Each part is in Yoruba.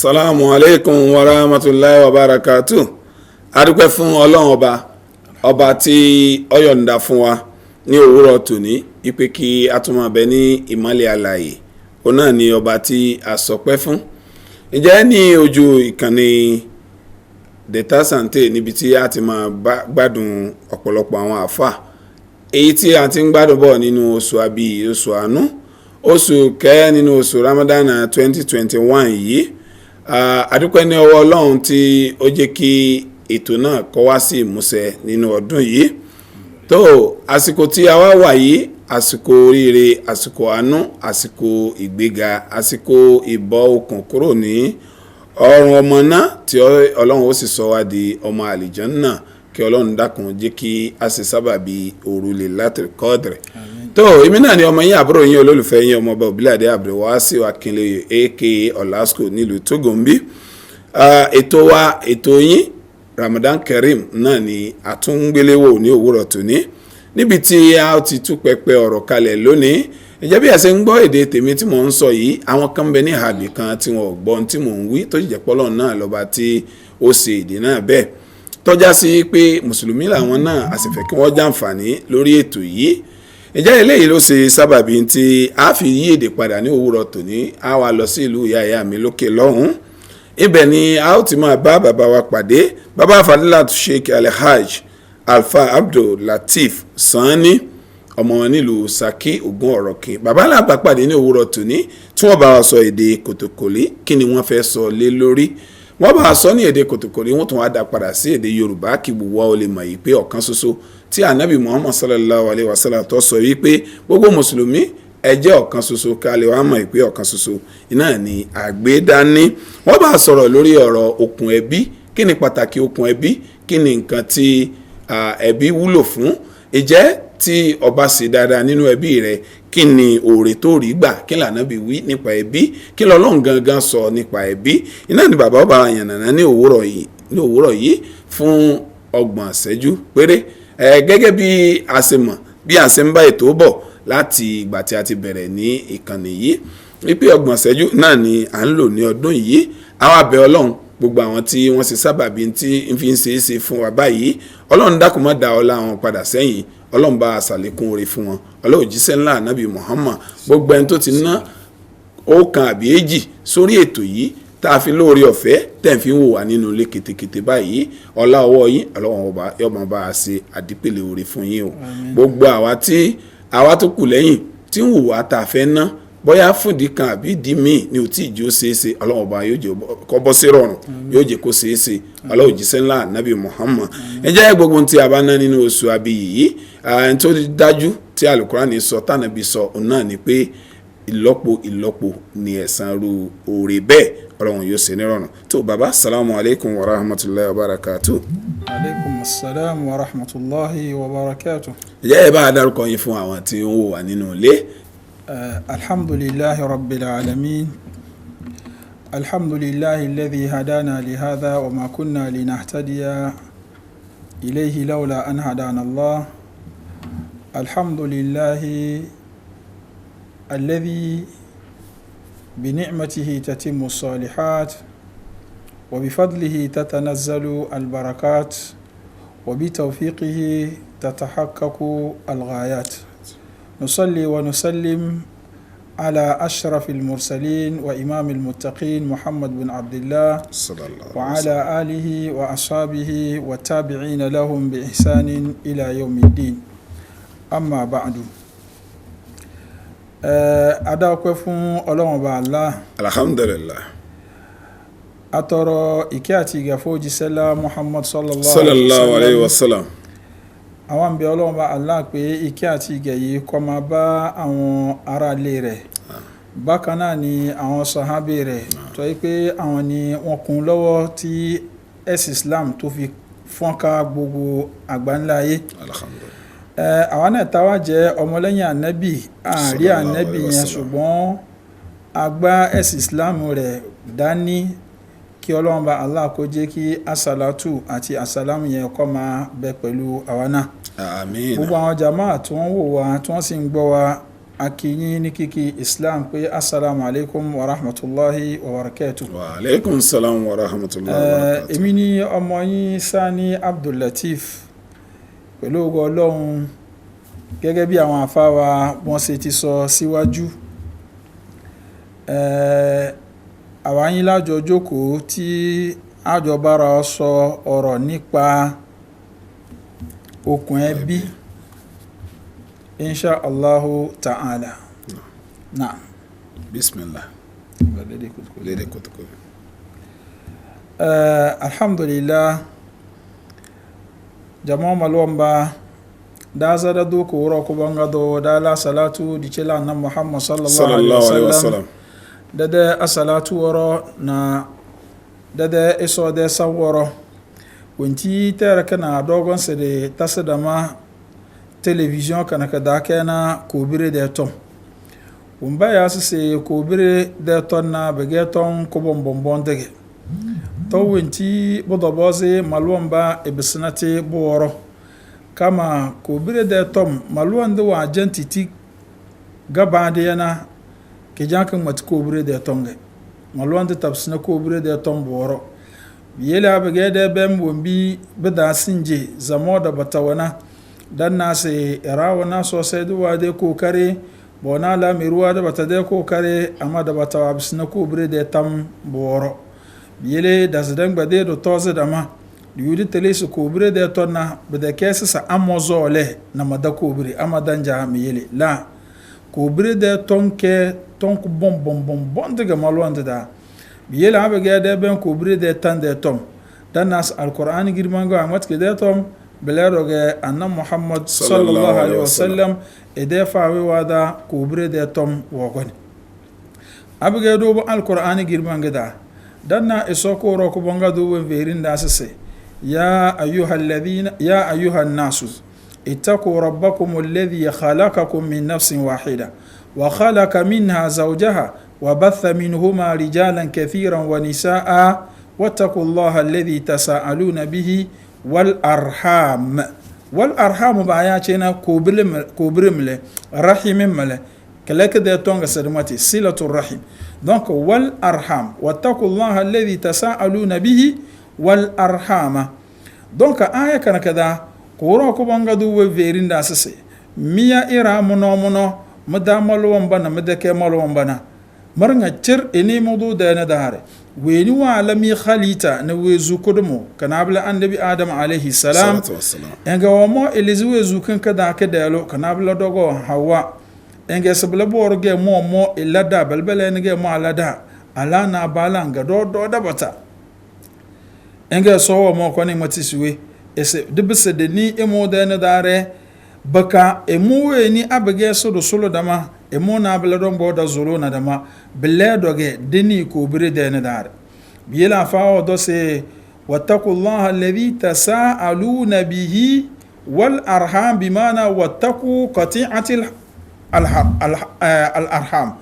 Assalamu alaikum wa rahmatullahi wa barakatuh. Adúpẹ́ fún Ọlọ́run ọba tí ó yọ̀ǹda fún wa ní òwúrọ̀ tòní ipe kí a tún máa bẹ ní ìmọ́lẹ̀ alààyè. Òun náà ni ọba tí a sọpẹ́ fún. Ǹjẹ́ ní ojú ìkànnì Data Sante níbi tí a ti máa gbádùn ọ̀pọ̀lọpọ̀ àwọn àfà. Èyí tí a ti ń gbádùn bọ̀ nínú oṣù àbí oṣù àánú, oṣù kẹ́ nínú oṣù Ramadan 2021 yìí. Adúpẹ́ ní ọwọ́ Ọlọ́run tí ó jẹ́ kí ètò náà kó wá sí ìmúṣẹ nínú ọdún yìí. Tó àsìkò tí a wá wà yìí, àsìkò oríire, àsìkò àánú, àsìkò ìgbéga, àsìkò ìbọ́ okùn kúrò ní ọrùn ọmọ náà tí Ọlọ́run ó sì sọ wá di ọmọ àlìjánnà kí Ọlọ́run dákun jẹ́ kí a sì sábàbí òru Lailatul Qadr. Tó èmi náà ni ọmọ yín àbúrò yín olólùfẹ́ yín ọmọ ọba Òbíládé Abdulwasiu Akínlóye aka Olasco nílùú Tógòmbí. Ètò yín Ramadan Kareem náà ni àtúngbéléwò ní òwúrọ̀ tòní níbi tí a ti tú pẹpẹ ọ̀rọ̀ kalẹ̀ lónìí. Ǹjẹ́ bí a ṣe ń gbọ́ èdè tèmi tí mò ń sọ yìí, àwọn kan bẹ ní àbí kan tí wọn ò gbọ́ tí mò ń wí tó jẹ́ pọ́lọ́ náà lọ́ba tí ó ṣe èdè náà bẹ́ẹ̀ tọ́já sí pé mùsùlùmí làwọn náà a sì fẹ́ kí wọ́n jàǹfààní lórí ètò yìí. Ǹjẹ́ eléyìí ló ṣe sábàbí tí a fi yí èdè padà ní òwúrọ̀ tòní, a wá lọ sí ìlú ìyá mi lókè lọ́hùn. Ibẹ̀ ni a ó ti máa bá bàbá wa pàdé, bàbá Fadilat Sheikh Alhaj Alfa Abdul Latif Sani, ọmọ wọn nílùú Saki Ògùn Ọ̀rọ̀kìn. Bàbá làbá pàdé ní òwúrọ̀ tòní tí wọ́n bá wa sọ èdè kòtòkòlí, kí ni wọ́n fẹ́ sọ lé lórí. Wọ́n bá wa sọ ní èdè kòtòkòlí, wọ́n tún wá dá padà sí èdè Yorùbá kí gbogbo wa ó lè mọ̀ yìí pé ọ̀kan ṣoṣo tí Ànábì Muhammad sallallahu alaihi wasallam tó sọ wípé gbogbo mùsùlùmí ẹ jẹ́ ọ̀kan ṣoṣo ká lè wá mọ̀ pé ọ̀kan ṣoṣo iná ni àgbédání. Wọ́n bá sọ̀rọ̀ lórí ọ̀rọ̀ okùn ẹbí, kí ni pàtàkì okùn ẹbí, kí ni nǹkan tí ẹbí wúlò fún. Ìjẹ́ tí ó bá ṣe dáadáa nínú ẹbí rẹ, kí ni oore tó rí gbà, kí l'Ànábì wí nípa ẹbí, kí l'Ọlọ́run gangan sọ nípa ẹbí. Iná ni bàbá ọba yànnàná ní òwúrọ̀ yìí fún 30 ìṣẹ́jú péré. Gẹ́gẹ́ bí a ṣe mọ̀ bí a ṣe ń bá ètò bọ̀ láti ìgbà tí a ti bẹ̀rẹ̀ ní ìkànnì yìí wípé 30 ìṣẹ́jú náà ni à ń lò ní ọdún yìí. Àwọn abẹ Ọlọ́run gbogbo àwọn tí wọ́n ṣe sábàbí tí ń fi ń ṣe é ṣe fún wa báyìí, Ọlọ́run dákun má dá ọlá wọn padà sẹ́yìn, Ọlọ́run bá ṣàlékún oore fún wọn. Ọlọ́run jíṣẹ́ ńlá Ànábì Muhammad gbogbo ẹni tó ti ná ọ̀kan àbí èjì sórí ètò yìí tá a fi lóore ọ̀fẹ́ tẹ̀ ń fi wò wá nínú ilé kétékété báyìí, ọlá ọwọ́ yín Ọlọ́run ọba yóò máa bá a ṣe àdípèlé oore fún yín o. Gbogbo àwa tó kù lẹ́yìn tí ń wò wá tá a fẹ́ ná bóyá fúndì kan àbí ìdí míì ni ò tí ì jó ṣeéṣe, Ọlọ́run ọba yóò jẹ́ kó bọ́ sí rọrùn, yóò jẹ́ kó ṣeéṣe. Ọlọ́run jíṣẹ́ ńlá Ànábì Muhammad. Ẹ jẹ́ gbogbo tí a bá ná nínú oṣù abiyì yìí, ẹni tó dájú tí Al-Qur'ani sọ tánàbí sọ òun náà ni pé ìlọ́po ni ẹ̀san ru oore bẹ́ẹ̀, Ọlọ́run yóò ṣe ní rọrùn. Tó bàbá, assalamu alaikum wa rahmatullahi wa barakatuh. Alaikum assalam wa rahmatullahi wa barakatuh. Ǹjẹ́ ẹ bá dárúkọ yín fún àwọn tí ó wà nínú ilé. Alhamdulillahi rabbil alamin. Alhamdulillahi alladhi hadana li hadha wa ma kunna linahtadiya ilayhi lawla an hadana Allah. Alhamdulillahi alladhi بنعمته تتم الصالحات وبفضله تتنزل البركات وبتوفيقه تتحقق الغايات. نصلي ونسلم على أشرف المرسلين وإمام المتقين محمد بن عبد الله وعلى آله وأصحابه والتابعين لهم بإحسان إلى يوم الدين. أما بعد، adáwọ̀pẹ́ fún Ọlọ́run ọba Allah. Alhamdulillah. Atọrọ ìkẹ́ àti ìgẹ̀ fún òjíṣẹ́lá Muhammad sallallahu alaihi wasallam. Àwọn àmbẹ̀ Ọlọ́run ọba Allah pé ìkẹ́ àti ìgẹ̀ yìí kó máa bá àwọn ará ilé rẹ̀, bákan náà ni àwọn sàhábé rẹ̀ tó yí pé àwọn ni wọ́n kún lọ́wọ́ tí ẹ̀sìn Islam tó fi fọ́nká gbogbo àgbáńlá ayé. Alhamdulillah. Àwọn náà táwa jẹ́ ọmọlẹ́yìn ànábì, àárí ànábì yẹn, ṣùgbọ́n àgbà ẹ̀sìn Islam rẹ̀ dání. Kí Ọlọ́run bá Allah kó jẹ́ kí asàlátù àti asàlámù yẹn kó máa bẹ pẹ̀lú àwa náà. Àmín. Gbogbo àwọn jàmáà tí wọ́n wò wá tí wọ́n sì ń gbọ́ wa akinyi ni kiki islam pe assalamu alaikum wa rahmatullahi wa barakatuh. Wa alaikum salam wa rahmatullahi wa barakatuh. Èmi ni ọmọ yín Sani Abdul Latif pẹ̀lú ògo Ọlọ́run gẹ́gẹ́ bí àwọn àfáwà wọ́n ṣe ti sọ síwájú. Àwa yín lájọ jókòó tí àjọ bára sọ ọ̀rọ̀ nípa okùn ẹbí insha Allahu ta'ala. Naam. Bismillah. Lede kutukuli. Alhamdulillah. Jama'a malwamba da zada doko wuro ko banga do da la salatu di cela na Muhammad sallallahu alaihi wasallam. Da da asalatu wuro na da da iso da saworo. Wanti tare kana dogon se de tasadama television kana ka da kana kobire da tom. Wumba ya se kobire da ton na begeton ko bombon dege. To wanti bodoboze malwamba ebisnate boro kama kobire da tom malwanda wa jantiti gaba da yana ke jankan mat kobire da tonge malwanda tabsina kobire da tom boro yela bege da bem wombi bida sinje zamo da batawana dan na se rawana sosai duwa da kokare bona la miruwa da bata da kokare amma da batawa bisna kobire da tam boro yele da zidan gbade do toze da ma yudi tele su kobire da tonna bida kesa sa amozole na mada kobire amadan ja mi yele la kobire da tonke tonku bom daga malwanda da yele abe ga da ben kobire da tan da tom dan nas alquran girman ga amat ke da tom belero ga anna Muhammad sallallahu alaihi wasallam e da fawe wada kobire da tom wogoni abe ga do alquran girman ga da danna isoko ro ko bonga do wen verin da sese ya ayyuhan nasu ittaqu rabbakum alladhi khalaqakum min nafsin wahida wa khalaqa minha zawjaha wa batha minhuma rijalan kathiran wa nisaa wattaqullaha alladhi tasaaluna bihi wal arham ba ya ce na kobrim le rahimin male kalaka da tonga sadmati silatul rahim. Donc wal arham wattaqullaha alladhi tasaaluna bihi wal arhama. Donc aya kana kada ko ko banga du we verinda sese miya ira mono madamal bana madake mal bana marnga cir ene mudu da na dare weni wa alami khalita na we zukudumo kana abla annabi adam alayhi salam enga wa mo elizu we zukan kada ka dalo kana abla dogo hawa enge sabla borge mo ilada balbala nge mo alada ala na balanga do da bata enge so mo ko ni matisiwe ese dibse de ni emo da na dare baka emo we ni abege so do solo dama emo na bala don bo da zolo na dama bele doge deni ko bire da na dare biyela fa do se wattaqullaha alladhi tasaaluna bihi wal arham bimana wattaqu qati'atil al-arham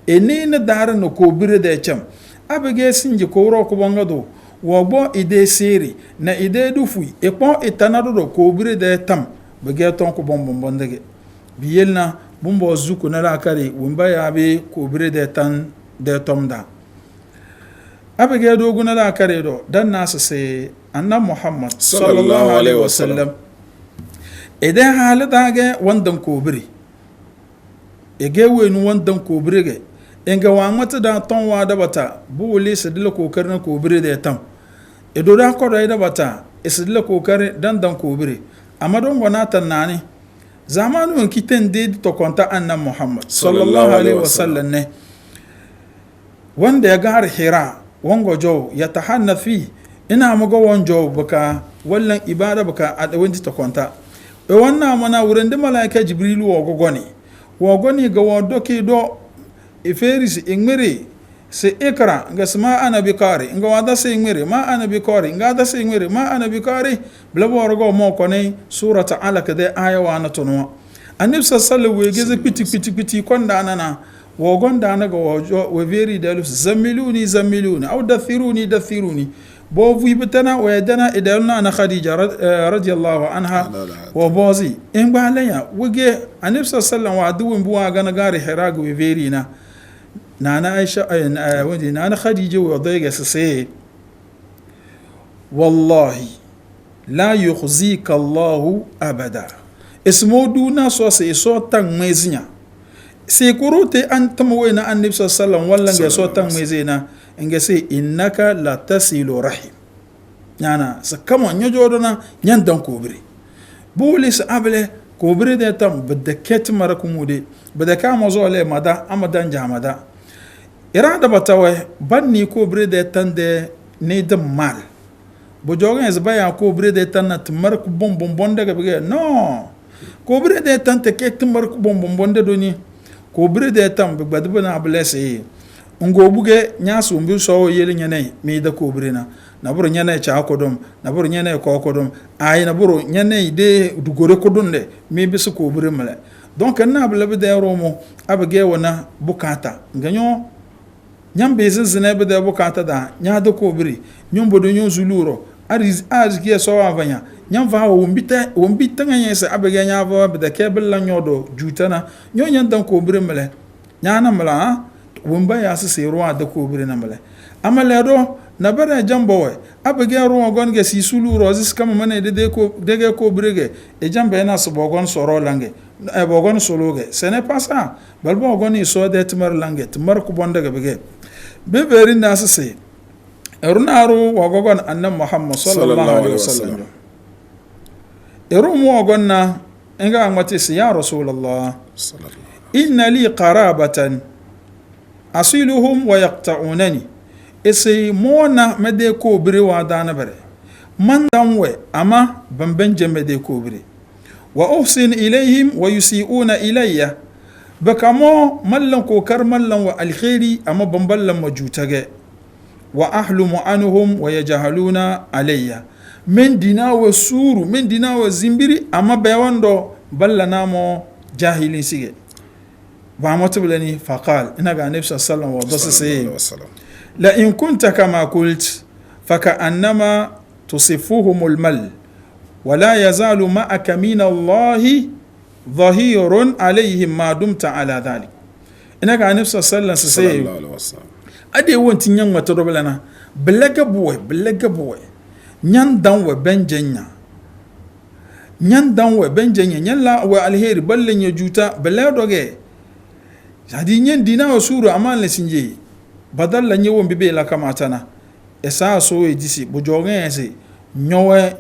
eni na dara no ko bire da cham abege sinje ko ro ko bangado wogbo ide siri na ide dufu epo itanado do ko bire da tam bege ton ko bombon dege biyelna bumbo zuku na la kare wumba ya be ko bire da tan da tom da abege do guna la kare do dan nasu sai annabi Muhammad sallallahu alaihi wasallam idan halada ga wandan ko bire ege wenu wandan kobrege enga wa mata da ton wa da bata buwule sadila kokarin kobre da tam edo da ko da bata sadila kokarin dan kobre amma don gona tanani zamanu kiten de to konta annabi Muhammad sallallahu alaihi wasallam ne wanda ya gar Hira wango jo ya tahanna fi ina mugo wonjo baka wallan ibada baka adawinti to konta e wannan mana wurin da malaika Jibrilu wa gogoni wogoni ga wodoki do iferis ingmiri se ikra nga sama ana bikari nga wada se ingmiri ma ana bikari nga da se ingmiri ma ana bikari blabo orgo mo kone surata alaq de aya wa na tono annabi sallallahu alaihi wasallam piti konda nana wogon da na ga wojo we veri dalus zamiluni aw dathiruni bo vu bitana wa dana idalna ana khadija radiyallahu anha wa bozi in ba lanya wuge annabi sallallahu wa duwin buwa gana gari hiragu we verina nana aisha wadi nana khadija wa daiga sai wallahi la yukhzika Allah abada ismo duna so sai so tan mezinya sai kurute an tamwe na annabi sallallahu wallan ga so tan mezina inga sai innaka la tasilu rahim yana sakama nyojodo na nyandan kobri bulis able kobri de tam badaket marakumude badaka mazole mada amadan jamada irada batawe banni kobri de tande ne de mal bojoga ezbaya kobri de tanat mark bom daga bige no kobri de tante ke mark bom de doni kobri de tam badbana ablese ngo buge nyasu mbi so yele nyane mi da kobri na buru nyane cha kodom na buru nyane ko kodom ay na buru nyane de dugore kodon de mi bi su kobri mala donc na bla de romo abage wona bukata ganyo nyambe zine be de bukata da nya da kobri nyombo do nyon zuluro az ki so avanya nyam va wombita nganye se abage nya va be de kebel la nyodo jutana nyon dan kobri mala nya na mala wumba ya se ruwa da kobri na mala amale do na bare jambo we abege ruwa gon ge si sulu rozis kama mane de ko brege e jambe na so bogon soro lange e bogon sologe ce n'est pas ça bal bogon i so de tmar lange tmar ku bonda ge bege be beri na se erunaru wogon annam muhammad sallallahu alaihi wasallam erum wogon na enga amati si ya rasulullah inna li qarabatan asiluhum wa yaqta'unani ese mona mede ko bire wa dana bare man danwe ama bambenje mede ko bire wa uhsin ilayhim wa yusi'una ilayya bakamo mallan ko kar mallan wa alkhairi ama bamballan majutage wa ahlumu anhum wa yajhaluna alayya min dina wa suru min dina wa zimbiri ama bewando ballana mo jahilin sige ba motubulani faqal ina ga nabi sallallahu alaihi wasallam la in kunta kama qult فكأنما تصفهم المل ولا يزال معك من الله ظهير عليهم ما دمت على ذلك إنك عن نفس صلى الله عليه وسلم أدي وانت نيان متروبلنا بلغ بوي نيان دانو بنجنيا نيان دانو بنجنيا نيان لا والهير بلن يجوتا بلا دوغي هذه نيان دينا وسورة أمان لسنجي بدل لن يوم بيبي لك ماتنا esa so edisi bujogen ese nyowe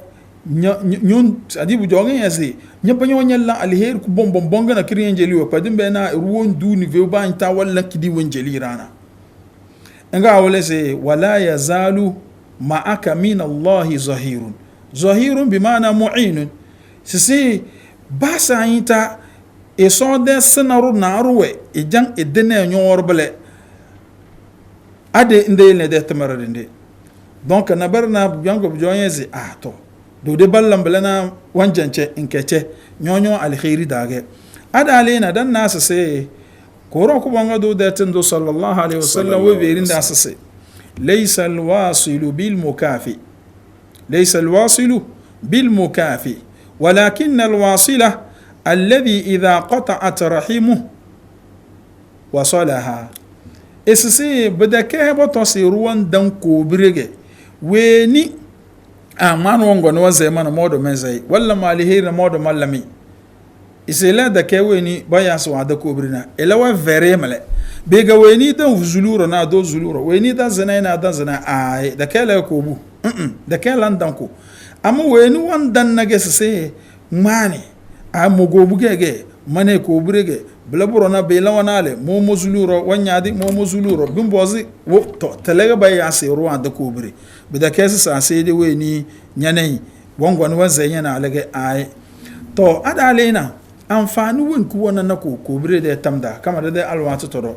nyon adi bujogen ese nyapa nyonya la alher ku bonga na kriyen jeli wa padim be na ruwon du ni ve ban ta walla kidi won jeli rana nga wala se wala yazalu ma'aka min Allah zahirun bimana mu'inun sisi basa yita e so de sanaru naruwe e jang e dene nyor bele ade ndele de tamarinde donc na barna biango bjoyezi to do de ballam belana wanjance inkeche nyonyo alkhairi dage ada alena dan nasa se koro ko banga do de tendo sallallahu alaihi wasallam we berin da sase laysa alwasilu bil mukafi walakin alwasila alladhi idha qata'at rahimuhu wasalaha esese bedake boto se ruwan dan ko birege weni amanu ngono waze mana modo mezai walla malihira modo mallami isela da ke weni baya so ada ko birina elawa vere male bega weni dan zuluro na do zuluro weni da zana na da zana ai da ke la ko bu da ke lan dan ko amma weni wan dan nage se mani amogo bugege mane ko birege blaburo na be lawanale momo zuluro wanyadi momo zuluro bimbozi wo to telega bay ase ruwa da kobire bida kesi sa se de we ni nyanai wongon wanze nyana alage ai to adalena amfanu won ku wona na ko kobire de tamda kama de alwatu toro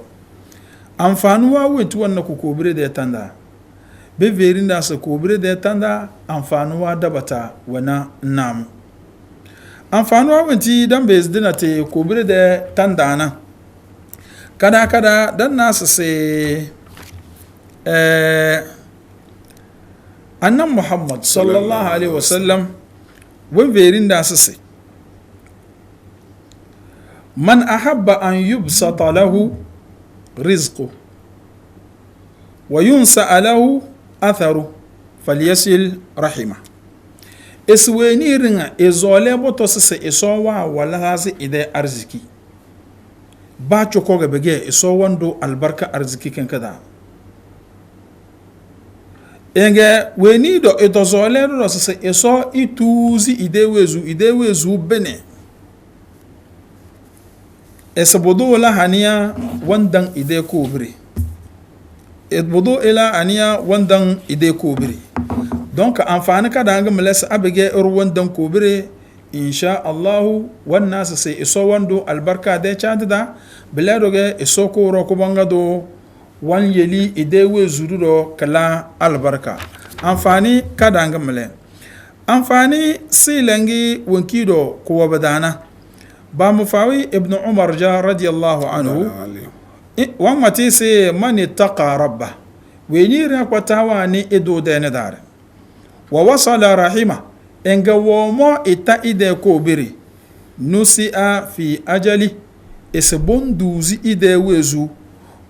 amfanu wa won tu wona ko kobire de tanda be verinda sa kobire de tanda amfanu wa dabata wana nam amfanu awanti dan bez dina te kobire de tandana kada dan nasu se annan muhammad sallallahu alaihi wasallam wen verin da sisi man ahabba an yubsata lahu rizqu wa yunsa lahu atharu falyasil rahima isweni ringa izole boto sisi iso wa wala hasi ide arziki ba choko ga bege iso wando albarka arziki kan kada enge weni do idozole do sisi iso ituzi ide wezu bene esbodo la haniya wandan ide kubri esbodo ila haniya wandan ide kubri donc amfani kada anga mles abege wandan kubri insha Allah wannan sai iso wando albarka de chadda biladoge iso ko ro ko bangado wan yeli ide wezu do kala albarka amfani kada anga mle amfani silangi wankido ko wabadana ba mu fawi ibn umar ja radiyallahu anhu wan mati se man ittaqa rabba weni ra kwatawa ni edo de ne dare wa wasala rahima enga womo ita ide ko biri nusia fi ajali isbunduzi ide wezu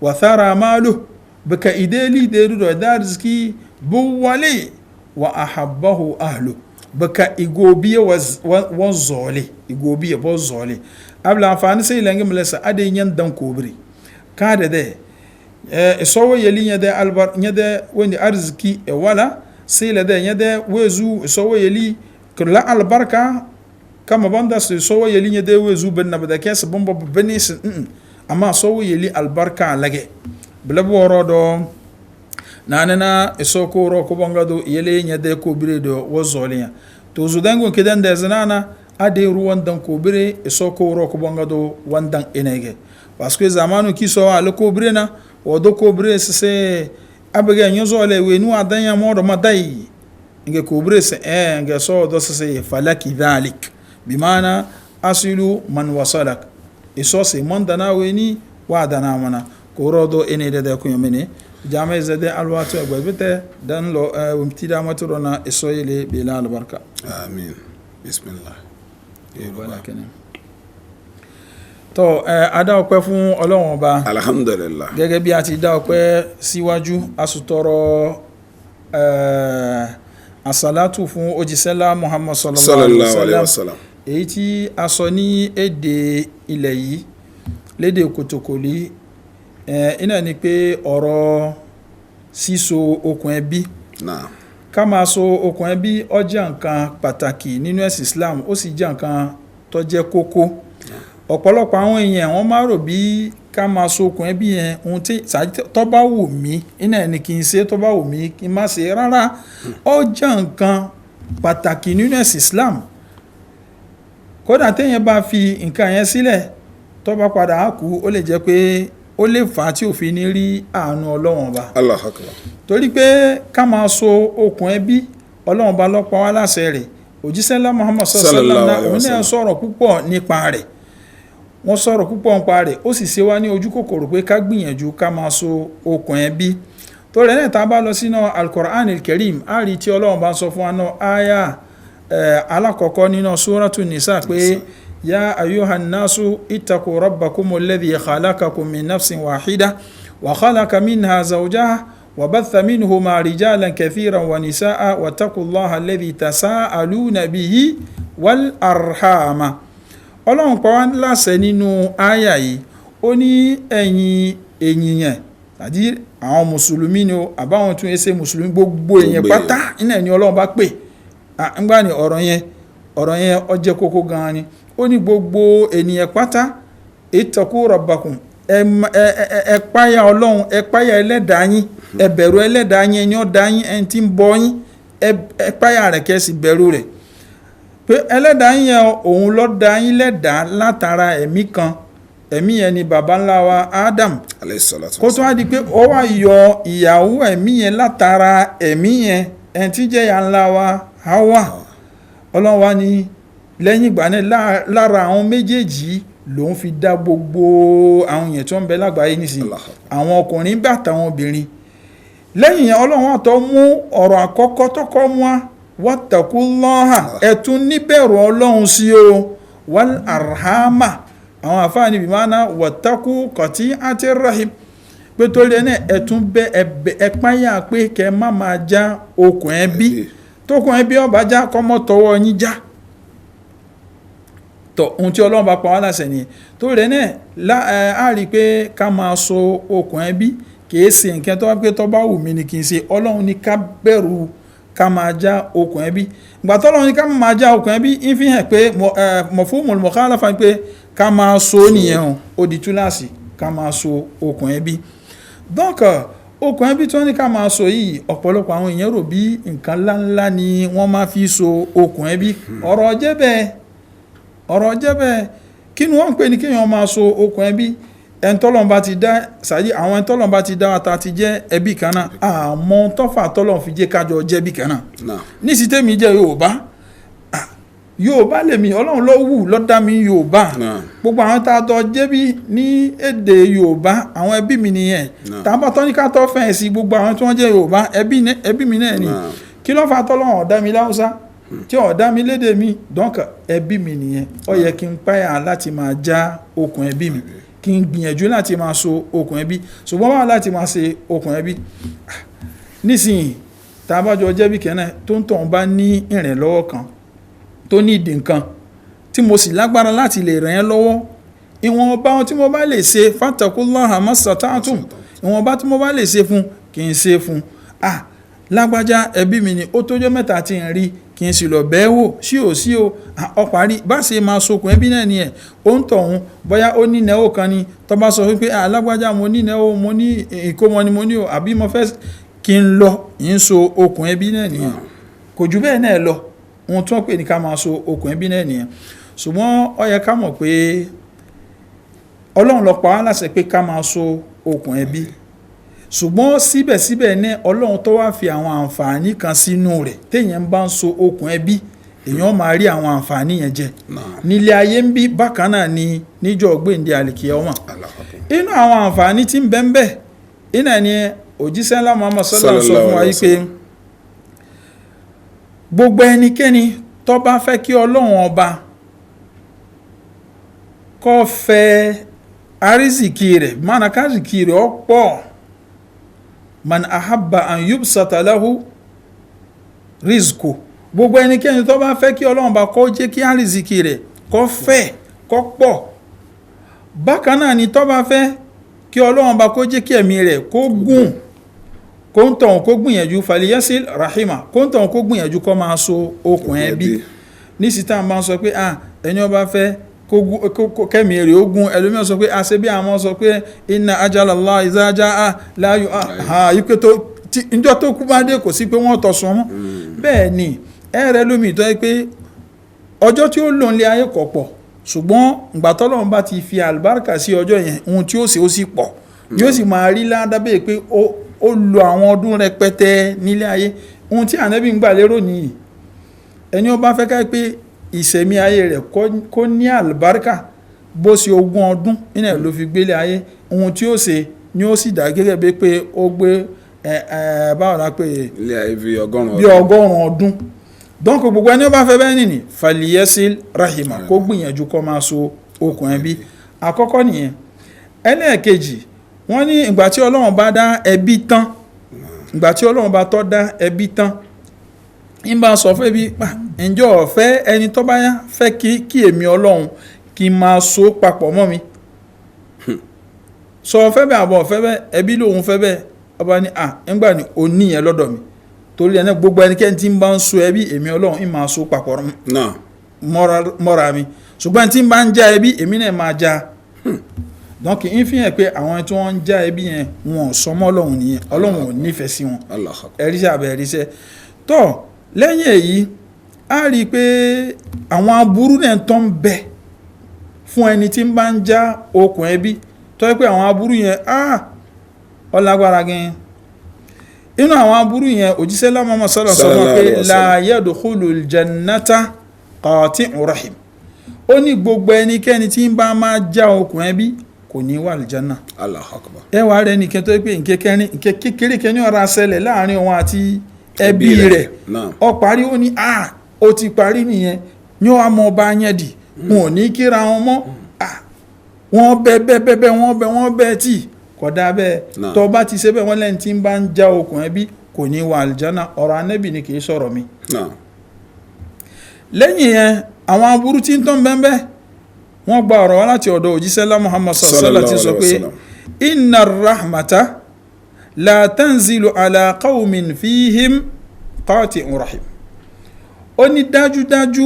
wa thara malu baka ideli de do darzki bu wali wa ahabbahu ahlu baka igobiye wazole igobiye bozole abla amfani sai langi mlesa ade nyan dan kobri kada de so yeli nyade albar nyade woni arziki e wala sai la de nyade wezu so yeli kula albarka kama banda so yeli nyade wezu benna bada kes bombo benis amma so yeli albarka lage bla borodo nanana isoko ro ko bangado yele nyade ko biredo wozoliya to zudango kidan da zanana ade ruwan dan ko bire isoko ro ko bangado wandan enege parce que zamanu kiso ala ko birena wodo ko bire se abege nyozole we nu adanya modo madai nge ko bire se nge so do se falaki dhalik bimana asilu man wasalak iso se mandana we ni wadana mana ko rodo enede da ko yemene jama zade alwatu agbete dan lo umtida maturona isoyele bila albarka amin bismillah to ada ọpẹ́ fún Ọlọ́run Ọba alhamdulillah gẹ́gẹ́ bí a ti dá ọpẹ́ síwájú asutọrọ asalatu fún òjíṣẹ́lá Muhammad sallallahu alaihi wasallam èyí tí a sọ ní èdè ilẹ̀ yìí lédè kòtòkòlí ina ni pé ọ̀rọ̀ síso okùn ẹbí ká máa so okùn ẹbí ó jẹ́ nǹkan pàtàkì nínú ẹ̀sìn Islam ó sì jẹ́ nǹkan tó jẹ́ kókó ọ̀pọ̀lọpọ̀ àwọn èèyàn wọ́n máa rò bí ká máa so okùn ẹbí yẹn ohun tí tó bá wù mí ina ni kí n ṣe tó bá wù mí kí n má ṣe rárá ó jẹ́ nǹkan pàtàkì nínú ẹ̀sìn Islam kódà téèyàn bá fi nǹkan yẹn sílẹ̀ tó bá padà á kú ó lè jẹ́ pé ó lè fà á tí ò fi ní rí àánú Ọlọ́run Ọba. Allahu Akbar. Torí pé ká máa so okùn ẹbí Ọlọ́run Ọba ló pa wá láṣẹ rẹ̀ òjíṣẹ́lá Muhammad sallallahu alaihi wasallam òun náà sọ̀rọ̀ púpọ̀ nípa rẹ̀ wọ́n sọ̀rọ̀ púpọ̀ nípa rẹ̀ ó sì ṣe wá ní ojú kòkòrò pé ká gbìyànjú ká máa so okùn ẹbí tó rẹ̀ náà tá a bá lọ sínú Al-Qur'an al-Karim á rí tí Ọlọ́run bá sọ fún wa náà áyà alákọ̀ọ́kọ́ nínú Suratu Nisa pé يا أيها الناس اتقوا ربكم الذي خلقكم من نفس واحدة وخلق منها زوجها وبث منهما رجالا كثيرا ونساء واتقوا الله الذي تساءلون به والأرحام Ọlọ́run pa wá láṣẹ nínú àyà yìí ó ní ẹ̀yin ènìyàn àti àwọn mùsùlùmí ni ó àbáwọn tún ṣe mùsùlùmí gbogbo èèyàn pátá iná ẹni Ọlọ́run bá pè ńgbà ní ọ̀rọ̀ yẹn ó jẹ́ kókó gan-an ni ó ní gbogbo ènìyàn pátá ittaqu rabbakum ẹ páyà Ọlọ́run ẹ páyà ẹlẹ́dàá yín ẹ bẹ̀rù ẹlẹ́dàá yín ẹni ó dá yín ẹni tí ń bọ yín ẹ páyà rẹ̀ kẹ́ sì bẹ̀rù rẹ̀ pé ẹlẹ́dàá yín yẹn òun ló dá yín lẹ́dàá látara ẹ̀mí kan ẹ̀mí yẹn ni baba ńlá wa Adam kó tó wá di pé ó wá yọ ìyàwó ẹ̀mí yẹn látara ẹ̀mí yẹn ẹni tí jẹ́ ìyá ńlá wa Hawa Ọlọ́run wá ní lẹ́yìn ìgbà náà lára àwọn méjèèjì lòun fi dá gbogbo àwọn èèyàn tó ń bẹ lágbàáyé nísìnyí àwọn ọkùnrin bá àtàwọn obìnrin lẹ́yìn yẹn ọlọ́run àtọ́ mú ọ̀rọ̀ àkọ́kọ́ tọ́kọ́ mú wa wattaqullaha ẹ̀tún níbẹ̀rù ọlọ́run sí o wal arhama àwọn àfáàní bí máa ná wattaqu qati'atir rahim pé torí ẹni ẹ̀tún bẹ ẹ̀páyà pé kẹ́ má máa já okùn ẹbí tókùn ẹbí ọba já kọ́mọ́ tọwọ́ yín já tọ ohun tí ọlọ́run bá pa wá láṣẹ nìyẹn torí ẹni á rí i pé ká máa so okùn ẹbí kìí ṣe nǹkan tó wá pé tó bá wù mí ni kì í ṣe ọlọ́run ní ká bẹ̀rù ká máa já okùn ẹbí ìgbà tó ọlọ́run ní ká máa já okùn ẹbí ń fi hàn pé mafhumul mukhalafa pé ká máa so nìyẹn ó di túláàsì ká máa so okùn ẹbí donc okùn ẹbí tí wọ́n ní ká máa so yìí ọ̀pọ̀lọpọ̀ àwọn èèyàn rò bí nǹkan ńláńlá ni wọ́n máa fi so okùn ẹbí ọ̀rọ̀ jẹ́ bẹ́ẹ̀ kí ni wọ́n ń pè ní kéèyàn máa so okùn ẹbí ẹ̀ńtọ́lọ́n bá ti dá sàyí àwọn ẹ̀ńtọ́lọ́n bá ti dá wa ta ti jẹ́ ẹbí kan náà àmọ́ tọ́fà tọ́lọ́n fi jẹ́ kájọ jẹ́ ẹbí kan náà ní sítẹ́mi jẹ́ Yorùbá lèmi Ọlọ́run ló wù ló dá mi Yorùbá gbogbo àwọn tá a tọ́ jẹ́bí ní èdè Yorùbá àwọn ẹbí mi nìyẹn tá a bá tọ́ ní ká tọ́ fẹ̀yìn sí gbogbo àwọn tí wọ́n jẹ́ Yorùbá ẹbí mi náà ni kí ló fà tọ́lọ́run ọ̀dá mi láwùsá tí ọ̀dá mi lédè mi donc ẹbí mi nìyẹn ó yẹ kí n páyà láti máa já okùn ẹbí mi kí n gbìyànjú láti máa so okùn ẹbí ṣùgbọ́n wà láti máa ṣe okùn ẹbí nísìnyí tá a bá jọ jẹ́bí kẹ́nà tó ń tọ̀hún bá ní ìrànlọ́wọ́ kan tó ní ìdí nǹkan tí mo sì lágbára láti lè ràn ẹ́ lọ́wọ́ ìwọ̀nba tí mo bá lè ṣe fattaqullaha mastata'tum ìwọ̀nba tí mo bá lè ṣe fún kì í ṣe fún lágbájá ẹbí mi ni ó tójọ́ mẹ́ta tí ń rí kí n sì lọ bẹ́ẹ̀ wò sí o ọparí bá ṣe máa sokùn ẹbí náà nìyẹn ó ń tọ̀hún bóyá ó ní ìnáwó kan ni tó bá sọ wípé alágbájá mo ní ìnáwó mo ní ìkómọ ni mo ní o àbí mo fẹ́ kí n lọ yín so okùn ẹbí náà nìyẹn kò jù bẹ́ẹ̀ náà lọ ohun tí wọ́n pè ní ká máa so okùn ẹbí náà nìyẹn ṣùgbọ́n ó yẹ ká mọ̀ pé Ọlọ́run ló pa wá láṣẹ pé ká máa so okùn ẹbí ṣùgbọ́n síbẹ̀síbẹ̀ ní Ọlọ́run tó wá fi àwọn àǹfààní kan sínú rẹ̀ téèyàn bá ń so okùn ẹbí èèyàn máa rí àwọn àǹfààní yẹn jẹ nílé ayé ń bí bákan náà ni níjọ́ gbèǹde àlìkìyámà inú àwọn àǹfààní tí ń bẹ ń bẹ iná ni òjíṣẹ́ ńlá Muhammad sallallahu alaihi wasallam sọ fún wa yìí pé gbogbo ẹnikẹ́ni tó bá fẹ́ kí Ọlọ́run ọba kó fẹ́ àrísìkí rẹ̀ mánà kárìkì rẹ̀ ó pọ̀ man ahabba an yubsata lahu rizqu gbogbo ẹnikẹ́ni tó bá fẹ́ kí Ọlọ́run bá kó jẹ́ kí àrísìkí rẹ̀ kó fẹ̀ kó pọ̀ bákan náà ni tó bá fẹ́ kí Ọlọ́run bá kó jẹ́ kí ẹ̀mí rẹ̀ kó gùn kó ń tọ̀hún kó gbìyànjú faliyasil rahima kó ń tọ̀hún kó gbìyànjú kó máa so okùn ẹbí nísìtá máa ń sọ pé ẹni ó bá fẹ́ kẹ́mi èrè ogun ẹlòmíràn sọ pé àṣẹ bí àwọn sọ pé inna ajalallahi iza jaa láàyò yípe tó níjọ́ tó kú bá dé kò sí pé wọ́n tọ̀ sún mọ́ bẹ́ẹ̀ ni ẹ̀rẹ́ lómi ìtọ́ ẹ pé ọjọ́ tí ó lò ń lé ayé kọ̀ pọ̀ ṣùgbọ́n ìgbà tọ́lọ́run bá ti fi àlùbáríkà sí ọjọ́ yẹn ohun tí ó ṣe ó sì pọ̀ yóò sì máa rí ládàbẹ̀ pé ó lo àwọn ọdún rẹpẹtẹ nílé ayé ohun tí ànábì ń gbà lérò nìyí ẹni ó bá fẹ́ ká pé ìṣẹ̀mí ayé rẹ̀ kó ní àlùbáríkà bó ṣe 20 ọdún nínú ló fi gbélé ayé ohun tí ó ṣe ni ó sì dà gẹ́gẹ́ bí pé ó gbé báwo la pé ilé ayé bí 100 ọdún donc gbogbo ẹni ó bá fẹ́ bẹ́ẹ̀ nìní faliyasil rahima kó gbìyànjú kó máa so okùn ẹbí àkọ́kọ́ nìyẹn ẹlẹ́ẹ̀kejì wọ́n ní ìgbà tí Ọlọ́run bá dá ẹbí tán ìgbà tí Ọlọ́run bá tọ́ dá ẹbí tán ń bá sọ fún ẹbí ǹjọ́ ọ̀fẹ́ ẹni tó bá yá fẹ́ kí èmi Ọlọ́run kí n máa so papọ̀ mọ́ mi sọ ọ̀fẹ́ bẹ́ẹ̀ àbọ̀ ọ̀fẹ́ bẹ́ẹ̀ ẹbí lòun fẹ́ bẹ́ẹ̀ ọba ní ńgbà ní òní yẹn lọ́dọ̀ mi torí ẹni gbogbo ẹnikẹ́ni tí ń bá ń so ẹbí èmi Ọlọ́run ń máa so papọ̀ mọ́ra mi ṣùgbọ́n tí ń bá ń já ẹbí èmi náà máa já donc ń fi hàn pé àwọn tí wọ́n ń já ẹbí yẹn wọn ò sọmọ́ Ọlọ́run nìyẹn Ọlọ́run ò nífẹ̀ẹ́ sí wọn ẹ̀ríṣẹ́ àbẹ̀ ẹ̀ríṣẹ́ tó lẹ́yìn èyí a rí i pé àwọn aburú náà tó ń bẹ fún ẹni tí ń bá ń já okùn ẹbí tó yẹ pé àwọn aburú yẹn ó lágbára gan inú àwọn aburú yẹn òjíṣẹ́ lá Muhammad sallallahu alaihi wasallam pé la yadkhulul jannata qati'ur rahim ó ní gbogbo ẹnikẹ́ni tí ń bá máa já okùn ẹbí kò ní wà àlùjánnà. Allahu Akbar. ẹ wàá rẹ nìkan tó pé nǹkan kékeré kan ní ọ̀rọ̀ àṣẹlẹ̀ láàrin òun àti ẹbí rẹ̀ ó parí ó ní ó ti parí nìyẹn ní wàá mọ ọba yẹn dì wọn ò ní kíra wọn mọ́ wọ́n wọ́n bẹ tí kódà bẹ́ẹ̀ tó bá ti ṣe bẹ́ẹ̀ wọ́n lẹ́yìn tí ń bá ń já okùn ẹbí kò ní wà àlùjánnà. ọ̀rọ̀ Ànábì ni kì í sọ̀rọ̀ mi. lẹ́yìn yẹn àwọn aburú tí ń tán bẹ́ẹ̀ wọ́n gba ọ̀rọ̀ wá láti ọ̀dọ̀ òjíṣẹ́ lá Muhammad sallallahu alaihi wasallam ti sọ pé inna rahmata la tanzilu ala qawmin fihim qati'un rahim. ó ní dájúdájú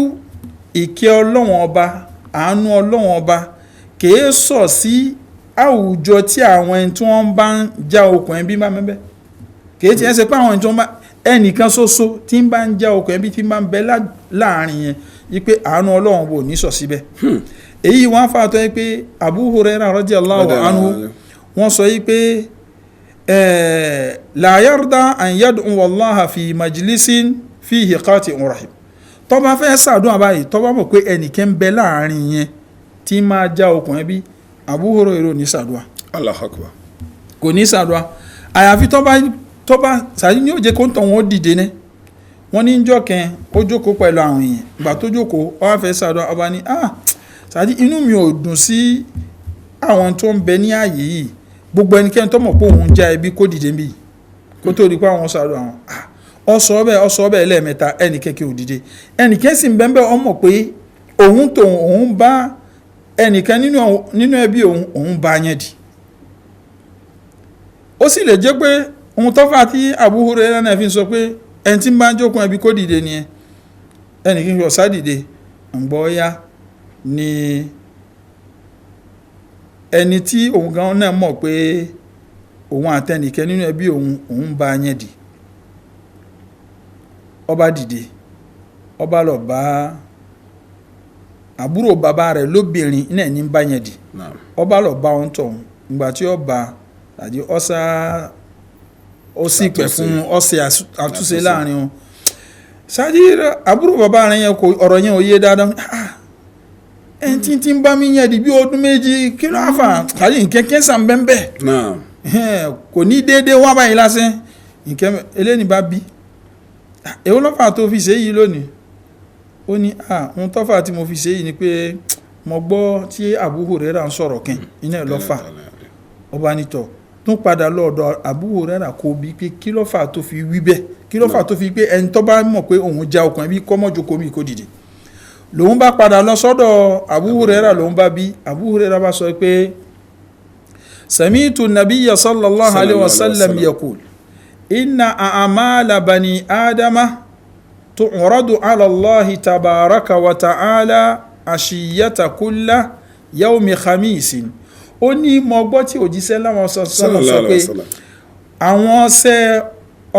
ìkẹ́ Ọlọ́hun Ọba àánú Ọlọ́hun Ọba kìí sọ̀ sí àwùjọ tí àwọn ẹni tí wọ́n bá ń já okùn ẹbí bá mẹ́bẹ́ kìí ti ẹ́ ṣe pé àwọn ẹni tí wọ́n bá ẹnìkan ṣoṣo tí ń bá ń já okùn ẹbí tí ń bá ń bẹ láàrin yẹn wípé àánú Ọlọ́hun bò ní sọ̀ síbẹ̀. èyí wọ́n fà tó yẹ pé Abu Hurairah radiyallahu anhu wọ́n sọ yí pé la yarda an yad'u Allaha fi majlisin fihi qati'un rahim. tó bá fẹ́ ṣàdúrà báyìí tó bá mọ̀ pé ẹnìkan bẹ láàrin yẹn tí máa já okùn ẹbí Abu Hurairah ní ṣàdúrà. Allahu Akbar. kò ní ṣàdúrà àyàfi tó bá sàyí ní òjé kó ń tàn wọ́n dìde ní wọ́n ní jọ́ kẹ́ ó jókòó pẹ̀lú àwọn èèyàn ìgbà tó jókòó ó wá fẹ́ ṣàdúrà ọba ní sàdí inú mi ò dùn sí àwọn tó ń bẹ ní ààyè yìí gbogbo ẹnikẹ́ni tó mọ̀ pé òun já ẹbí kó dìde níbí kó tó rí pé àwọn ṣàdúrà àwọn ọsọ bẹ́ẹ̀ lẹ́ẹ̀mẹ́ta ẹnìkẹ́kẹ́ ò dìde ẹnìkẹ́ sì ń bẹ́ẹ̀ ọmọ pé òun bá ẹnìkan nínú ẹbí òun bá yẹn dì. ó sì lè jẹ́ pé ohun tọ́fà tí Abu Hurairah náà fi sọ pé ẹni tí ń bá ń jókòó ẹbí kó dìde nìyẹn ẹnìkan fi ọ̀sá dìde ǹgbọ́ ya ni ẹni tí òun gan náà mọ̀ pé òun àtẹnìkan nínú ẹbí òun bá yẹn dì ó bá dìde ó bá lọ bá àbúrò bàbá rẹ̀ lóbìnrin náà ní bá yẹn dì ó bá lọ bá wọn tọ̀hún ìgbà tí ó bá àti ó sì pẹ̀ fún ọ̀sẹ̀ àtúnṣe láàrin wọn ṣáájú àbúrò bàbá rẹ̀ yẹn kò ọ̀rọ̀ yẹn ò yé dáadáa ẹni tí ń bá mi yẹn di bí ọdún méjì kí ló fà kárí nǹkan kẹsàn bẹ́ẹ̀ kò ní déédéé wá báyìí lásán nǹkan eléyìí bá bí èwo lọ́fà tó fi ṣe yìí lónìí ó ní ohun tọ́fà tí mo fi ṣe yìí ni pé mo gbọ́ tí Abu Hurairah ń sọ̀rọ̀ kẹ́ iná ẹ̀ lọ́fà ọba nítọ̀ tún padà lọ́ọ̀dọ̀ Abu Hurairah kò bí pé kí lọ́fà tó fi wí bẹ́ẹ̀ kí lọ́fà tó fi pé ẹni tó bá mọ̀ pé òun já okùn ẹbí kọ́mọ́jókòó mi kò dìde lòun bá padà lọ sọ́dọ̀ Abu Hurairah lòun bá bí Abu Hurairah bá sọ pé sami'tu nabiyya sallallahu alayhi wa sallam yaqul inna a'mala bani adama tu'radu ala Allahi tabaraka wa ta'ala ashiyata kulla yawmi khamisin. ó ní mo gbọ́ tí òjíṣẹ́ láwọn sọ pé àwọn ọ̀sẹ̀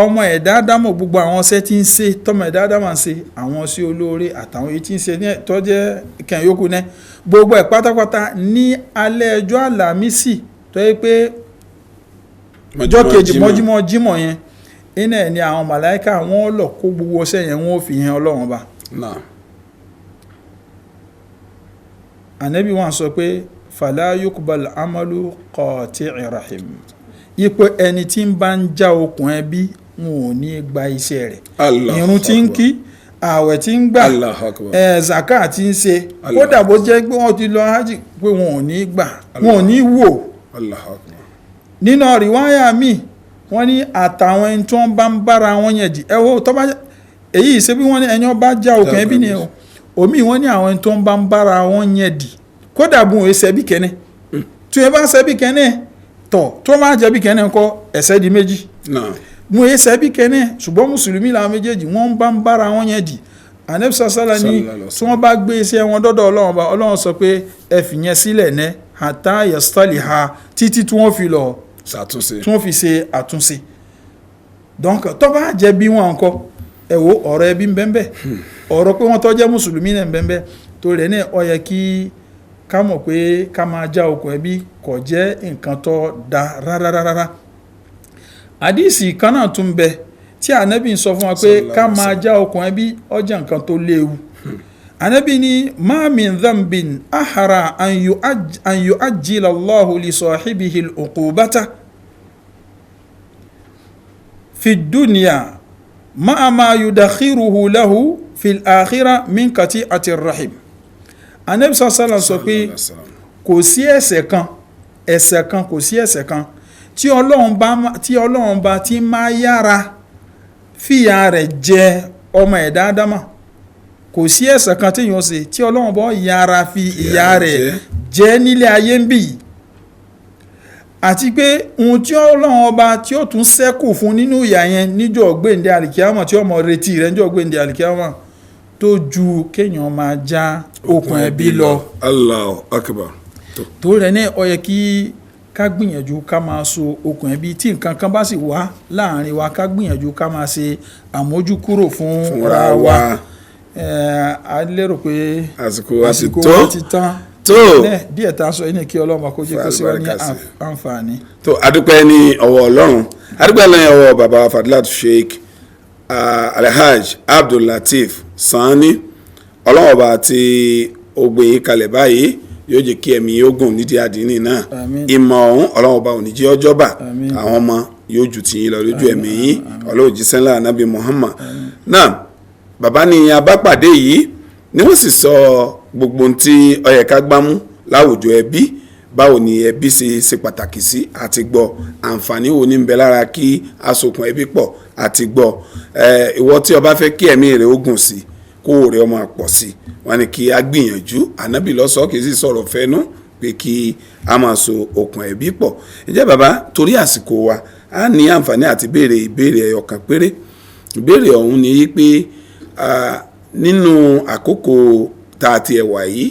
ọmọ ẹ̀dá ádámọ̀ gbogbo àwọn ọ̀sẹ̀ tí ń ṣe tọmọ ẹ̀dá ádámọ̀ ń ṣe àwọn ọ̀sẹ̀ olóore àtàwọn èyí tí ń ṣe ní tọ́jẹ́ kẹ́hìn yòókù náà gbogbo ẹ̀ pátápátá ní alẹ́ ọjọ́ àlàmísì tó yẹ pé ọjọ́ kejì mọ́júmọ́ jímọ̀ yẹn iná ẹ̀ ni àwọn màláíkà wọn lọ kó gbogbo ọ̀sẹ̀ yẹn wọn ò fi hàn Ọlọ́run bá. Ànábì wọn sọ pé fala yukbal amalu qati'i rahim ipò ẹni tí ń bá ń já okùn ẹbí wọn ò ní gba iṣẹ́ rẹ̀ irun tí ń kí ààwẹ̀ tí ń gbà zaka tí ń ṣe kódà bó jẹ́ pé wọ́n ti lọ hajj pé wọn ò ní gbà wọn ò ní wò. nínú rìwáyà mi wọ́n ní àtàwọn ẹni tí wọ́n bá ń bára wọn yẹn jì ẹ wo tó bá èyí ṣe bí wọ́n ní ẹni wọ́n bá já okùn ẹbí ni o omi wọ́n ní àwọn ẹni tí wọ́n bá ń bára wọn yẹn dì kódà bùn ẹsẹ̀ bí kẹ́nẹ́ tí wọ́n bá ń ṣe bí kẹ́nẹ́ tó máa jẹ́ bí kẹ́nẹ́ ńkọ́ ẹ̀ṣẹ̀ di méjì mú ẹsẹ̀ bí kẹ́nẹ́ ṣùgbọ́n mùsùlùmí làwọn méjèèjì wọ́n bá ń bára wọn yẹn dì Ànábì sàlá ní tí wọ́n bá gbé iṣẹ́ wọn dọ́dọ̀ Ọlọ́run sọ pé ẹ fi yẹn sílẹ̀ ní hatta yastaliha títí tí wọ́n fi lọ ṣàtúnṣe tí wọ́n fi ṣe àtúnṣe donc tó bá jẹ́ bí wọn ńkọ́ ẹ wo ọ̀rọ̀ ẹbí ń bẹ́ẹ̀ ọ̀rọ̀ pé wọ́n tó jẹ́ mùsùlùmí náà ń bẹ́ẹ̀ tó rẹ̀ náà ó yẹ kí ká mọ̀ pé ká máa já okùn ẹbí kò jẹ́ nǹkan tó da rárá. àdìsí kan náà tún bẹ tí Ànábì ń sọ fún wa pé ká máa já okùn ẹbí ó jẹ́ nǹkan tó léwu. Ànábì ní ma min dhanbin ahra an yu'ajjila Allahu li sahibihi al-uqubata fi dunya ma'a ma yudakhiruhu lahu fi al-akhirah min qati'ati ar-rahim. Ànábì sallallahu sọ pé kò sí ẹ̀ṣẹ̀ kan kò sí ẹ̀ṣẹ̀ kan tí Ọlọ́run bá ti máa yára fìyà rẹ̀ jẹ ọmọ ẹ̀dá Ádámà. Kò sí ẹ̀ṣẹ̀ kan téèyàn ṣe tí Ọlọ́run bá yára fi ìyà rẹ̀ jẹ nílé ayé ń bì yìí. Àti pé ohun tí Ọlọ́run ọba tí ó tún ṣẹ́kù fún nínú ìyà yẹn níjọ́ gbéǹde àlìkíyámà tí ó mọ retí rẹ̀ níjọ́ gbéǹde àlìkíyámà tó ju kéèyàn máa já okùn ẹbí lọ. Allahu Akbar. tó rẹ̀ ní ó yẹ kí ká gbìyànjú ká máa so okùn ẹbí tí nǹkan kan bá sì wá láàrin wa ká gbìyànjú ká máa ṣe àmójúkúrò fúnra wa. A lérò pé àsìkò wa ti tán tó díẹ̀ tá a sọ yìí ní kí Ọlọ́run kó jẹ́ kó sí wa ní àǹfààní. tó adúpẹ́ ní ọwọ́ Ọlọ́run adúpẹ́ lẹ́yìn ọwọ́ bàbá Fadilat Sheikh Alhaj Abdul-Lateef Sani Ọlọ́run ọba tí ó gbé yín kalẹ̀ báyìí yóò jẹ́ kí ẹ̀mí yóò gùn nídìí àdínì náà ìmọ̀ ọ̀hún Ọlọ́run ọba ò ní jẹ́ ọjọ́ bà àwọn ọmọ yóò jù tì yín lọ lójú ẹ̀mí yín Ọlọ́run jíṣẹ́ ńlá Ànábì Muhammad náà bàbá ni abápàdé yìí ni wọ́n sì sọ gbogbo tí ó yẹ ká gbámú láwùjọ ẹbí báwo ni ẹbí ṣe pàtàkì sí àti gbọ́ àǹfààní wo ní ń bẹ lára kí asokùn ẹbí pọ̀ àti gbọ́ ìwọ tí o bá fẹ́ kí ẹ̀mí rẹ̀ ó gùn sí kó rẹ̀ ó máa pọ̀ sí wọ́n ní kí a gbìyànjú Ànábì ló sọ kì í sì sọ̀rọ̀ fẹ́nu pé kí a máa so okùn ẹbí pọ̀ ǹjẹ́ bàbá torí àsìkò wa a ní àǹfààní àti béèrè ìbéèrè ẹyọkan péré ìbéèrè ọ̀hún ni pé nínú àkókò tá a ti ẹ̀wà yìí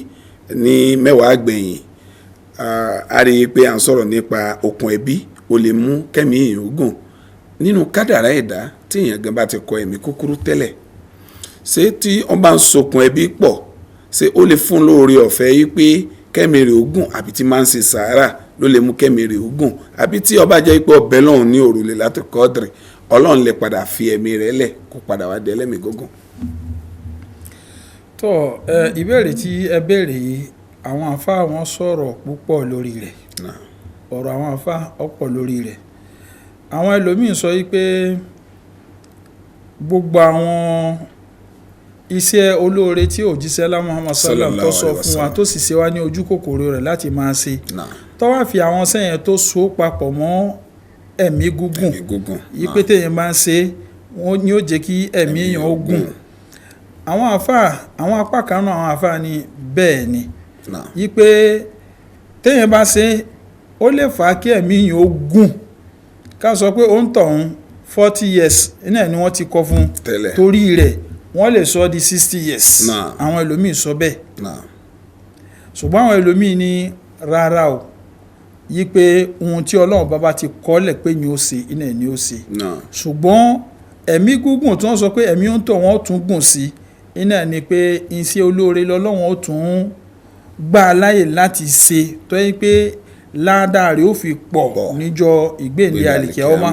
ní mẹ́wàá gbẹ̀yìn a rí i pé à ń sọ̀rọ̀ nípa okùn ẹbí ó lè mú kẹ́mi èèyàn gùn nínú kádàrá ẹ̀dá tí èèyàn gan bá ti kọ ẹ̀mí kúkúrú tẹ́lẹ̀ ṣé tí wọ́n bá ń sokùn ẹbí pọ̀ ṣé ó lè fún lóore ọ̀fẹ́ yìí pé kẹ́mi rẹ̀ ó gùn àbí tí máa ń ṣe sàárà ló lè mú kẹ́mi rẹ̀ ó gùn àbí tí ó bá jẹ́ pé ọbẹ̀ lọ́hùn ní òrùlé láti kọ́dìrì Ọlọ́run lè padà fi ẹ̀mí rẹ̀ lẹ̀ kó padà wá dé ẹlẹ́mìí gógùn. tó ìbéèrè tí ẹ béèrè yìí àwọn àfáà wọn sọ̀rọ̀ púpọ̀ lórí rẹ̀ ọ̀rọ̀ àwọn àfáà ọ̀pọ̀ lórí rẹ̀ àwọn ẹlòmíín sọ yìí pé gbogbo àwọn iṣẹ́ olóore tí òjíṣẹ́ lá Muhammad sallam tó sọ fún wa tó sì ṣe wá ní ojú kòkòrò rẹ̀ láti máa ṣe tó wá fi àwọn sẹ́yìn tó so papọ̀ mọ́ ẹ̀mí gúngùn yìí pé téèyàn bá ń ṣe wọ́n ní ó jẹ́ kí ẹ̀mí èèyàn ó gùn àwọn apá kan náà àwọn àfáà ní bẹ́ẹ̀ ni yí pé téèyàn bá ṣe ó lè fà á kí ẹ̀mí èèyàn ó gùn ká sọ pé ó ń tọ̀hún 40 years náà ni wọ́n ti kọ fún torí rẹ̀ wọ́n lè sọ di 60 years àwọn ẹlòmíì sọ bẹ́ẹ̀ ṣùgbọ́n àwọn ẹlòmíì ní rárá o yí pé ohun tí Ọlọ́run bàbá ti kọ́lẹ̀ pé ni ó ṣe iná ni ó ṣe ṣùgbọ́n ẹ̀mí gúngùn tí wọ́n sọ pé ẹ̀mí ó ń tọ̀ wọ́n ó tún gùn sí iná ni pé iṣẹ́ olóore lọ́lọ́run ó tún gbà láyè láti ṣe tó yẹ pé ládàá rẹ̀ ó fi pọ̀ níjọ́ ìgbéǹde àlìkíyámà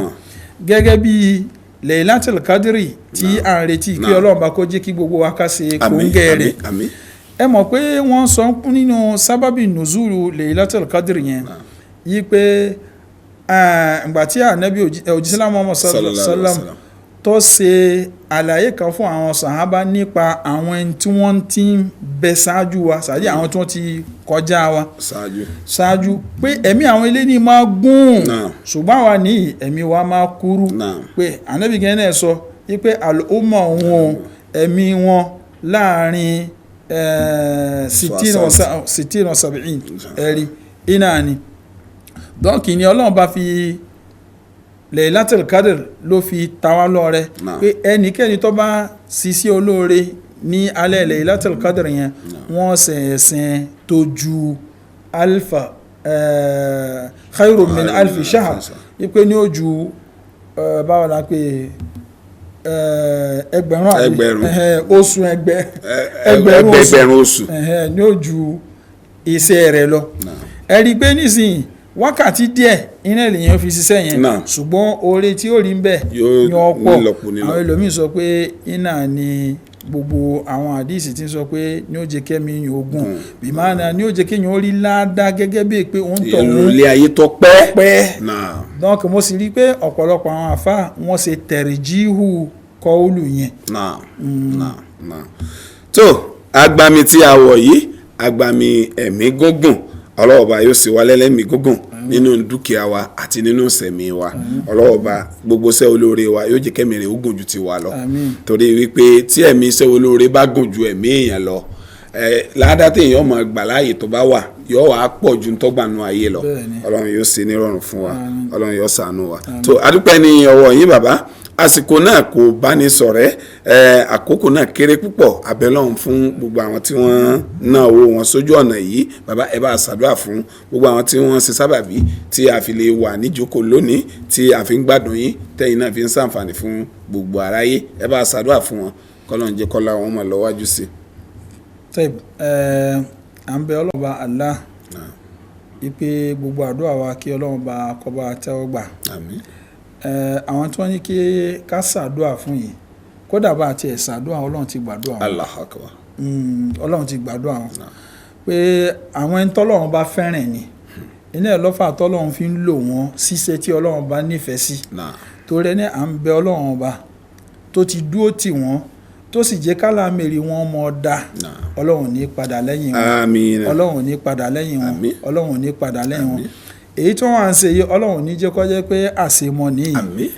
gẹ́gẹ́ bí Laylatul Qadri tí à ń retí kí Ọlọ́run bá kó jẹ́ kí gbogbo wa ká ṣe kóńgẹ́ rẹ̀ ẹ mọ̀ pé wọ́n sọ nínú sábàbí nùzúlù Laylatul Qadri yẹn yí pé ìgbà tí ànábì òjíṣẹ́ Muhammad sallallahu alaihi wasallam tó ṣe àlàyé kan fún àwọn sàhábà nípa àwọn ẹni tí wọ́n ti ń bẹ ṣáájú wa ṣáájú àwọn tí wọ́n ti kọjá wa ṣáájú pé ẹ̀mí àwọn ilé ní máa gùn ṣùgbọ́n àwa ní ẹ̀mí wa máa kúrú pé ànábì gẹ́gẹ́ náà sọ wípé al-umma wọn ẹ̀mí wọn láàrin 60 wa 70 ẹ̀rí iná ni dọ́ọ̀kì ni Ọlọ́run bá fi Laylatul Qadr ló fi ta wá lọ́rẹ pé ẹnikẹ́ni tó bá ṣiṣẹ́ olóore ní alẹ́ Laylatul Qadr yẹn wọ́n ṣẹ̀ṣẹ̀ tó ju khairu min alfi shahr ipe ní ojú báwo la pé ẹgbẹ̀rún oṣù ẹgbẹ̀rún oṣù ní ojú iṣẹ́ rẹ̀ lọ ẹ̀rí pé nísìnyí wákàtí díẹ̀ iná ènìyàn fi ṣiṣẹ́ yẹn ṣùgbọ́n oore tí ó rí ń bẹ̀ ní ọ̀pọ̀ àwọn ẹlòmíín sọ pé iná ni gbogbo àwọn àdìsí tí ń sọ pé ní ó jẹ́ kẹ́mi yín ogun bí máa na ní ó jẹ́ kéèyàn ó rí ládàá gẹ́gẹ́ bíi pé ó ń tọ̀ ìlú ilé ayé tó pẹ́. donc mo sì rí i pé ọ̀pọ̀lọpọ̀ àwọn àfa wọ́n ṣe tẹ̀rìjíhù kọ́ọ̀lù yẹn. tó agbami tí a wọ̀ yìí agbami ẹ̀mí gígùn ọlọ́ọ̀ba yóò sì wá lẹ́lẹ́mí gígùn nínú dúkìá wa àti nínú sẹ̀mí wa ọlọ́ọ̀ba gbogbo iṣẹ́ olóore wa yóò jẹ́ kẹ́mi rẹ̀ ó gùn ju ti wa lọ torí wípé tí ẹ̀mí iṣẹ́ olóore bá gùn ju ẹ̀mí èèyàn lọ ládàá tí èèyàn máa gbà láàyè tó bá wà yóò wá pọ̀ ju ntọ́gbànú ayé lọ ọlọ́run yóò ṣe nírọ̀rùn fún wa ọlọ́run yóò ṣàánú wa tó adúpẹ́ ní ọwọ́ yín bàbá àsìkò náà kò bá ní ṣọ̀rẹ́ àkókò náà kéré púpọ̀ abẹ́lọ́run fún gbogbo àwọn tí wọ́n ná owó wọn sójú ọ̀nà yìí bàbá ẹ bá ṣàdúrà fún gbogbo àwọn tí wọ́n ṣe sábàbí tí a fi lè wà níjókòó lónìí tí a fi ń gbádùn yín tẹ́yìn náà fi ń ṣàǹfààní fún gbogbo aráyé ẹ bá ṣàdúrà fún wọn kọ́lọ́run jẹ́ kọ́lá wọn mọ̀ lọ́wájú sí. à ń bẹ ọlọ́ba Allah ipe gbogbo àdúrà wa kí ọlọ́run bá kó bá tẹ́wọ́ gbà. Àmín. Àwọn tí wọ́n ní kí ká ṣàdúrà fún yìí kódà bá tiẹ̀ ṣàdúrà ọlọ́run ti gbàdúrà wọn. Allahu Akbar. Ọlọ́run ti gbàdúrà wọn. Pé àwọn ẹni tọ́lọ́run bá fẹ́ràn ni iná ẹ̀ lọ́fà tọ́lọ́run fi ń lò wọ́n ṣiṣẹ́ tí ọlọ́run bá nífẹ̀ẹ́ sí. Torí ẹni à ń bẹ ọlọ́run ọba tó ti dúró tì wọ́n tó sì jẹ́ kálá mèrì wọn mọ̀ dá ọlọ́run ní padà lẹ́yìn wọn. Àmín. Ọlọ́run ní padà lẹ́yìn wọn. Àmín. Ọlọ́run ní padà lẹ́yìn wọn. Èyí tí wọ́n wá ń ṣe yìí ọlọ́run ní jẹ́ kó jẹ́ pé àṣemọ̀ nìyí. Àmín.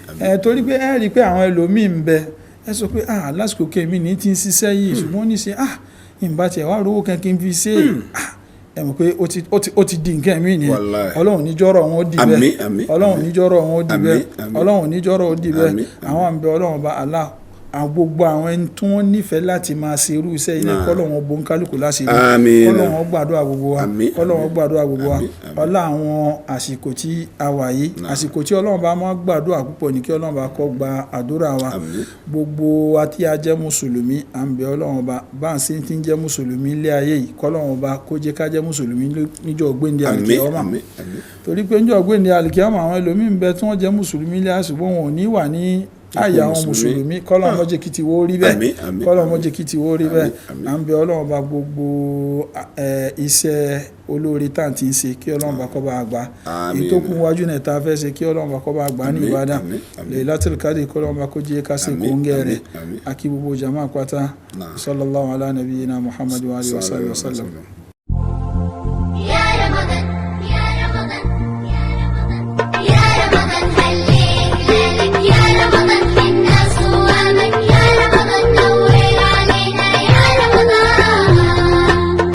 Torí pé ẹ rí i pé àwọn ẹlòmíì ń bẹ ẹ sọ pé lásìkò kẹ́mi ní ti ń ṣiṣẹ́ yìí ṣùgbọ́n ní ṣe ìbá tiẹ̀ wá rówó kan kí n fi ṣe ẹ mọ̀ pé ó ti di nǹkan mi nìyẹn ọlọ́run níjọ́rọ̀ wọn ó di bẹ́ẹ̀ ọlọ́run níjọ́rọ̀ wọn ó di bẹ́ẹ̀ ọlọ́run níjọ́rọ̀ ó di bẹ́ẹ̀ àwọn àmì ọlọ́run bá Allah gbogbo àwọn ẹni tí wọ́n nífẹ̀ẹ́ láti máa ṣe irú iṣẹ́ ilé kọ́lọ́wọ́n bo ń kálukú láti rí kọ́lọ́wọ́n gbàdúrà gbogbo wa kọ́lọ́wọ́n gbàdúrà gbogbo wa ọlá àwọn àsìkò tí a wà yìí àsìkò tí ọlọ́run bá máa gbàdúrà púpọ̀ ní kí ọlọ́run bá kó gba àdúrà wa gbogbo wa tí a jẹ́ mùsùlùmí à ń bẹ ọlọ́run bá ń ṣe ti ń jẹ́ mùsùlùmí ilé ayé yìí kọ́lọ́run bá kó jẹ́ ká jẹ́ mùsùlùmí níjọ́ ògbéǹde àlìkíyámà torí pé níjọ́ ògbéǹde àlìkíyámà àwọn ẹlòmíì ń bẹ tí wọ́n jẹ́ mùsùlùmí ilé àṣùgbọ́n wọn ò ní wà ní àyà àwọn mùsùlùmí kọ́lọ́run mọ́jẹ́ kí ti wó rí bẹ́ẹ̀ kọ́lọ́run mọ́jẹ́ kí ti wó rí bẹ́ẹ̀ à ń bẹ ọlọ́run bá gbogbo iṣẹ́ olóore tá à ń ti ń ṣe kí ọlọ́run bá kó bá gbà èyí tó kún wájú náà tá a fẹ́ ṣe kí ọlọ́run bá kó bá gbà ní ìbádàn Laylatul Qadr kọ́lọ́run bá kó jẹ́ ká ṣe kóńgẹ́ rẹ̀ àkí gbogbo jama pátá sallallahu ala nabiyyina Muhammad wa alihi wa sallam.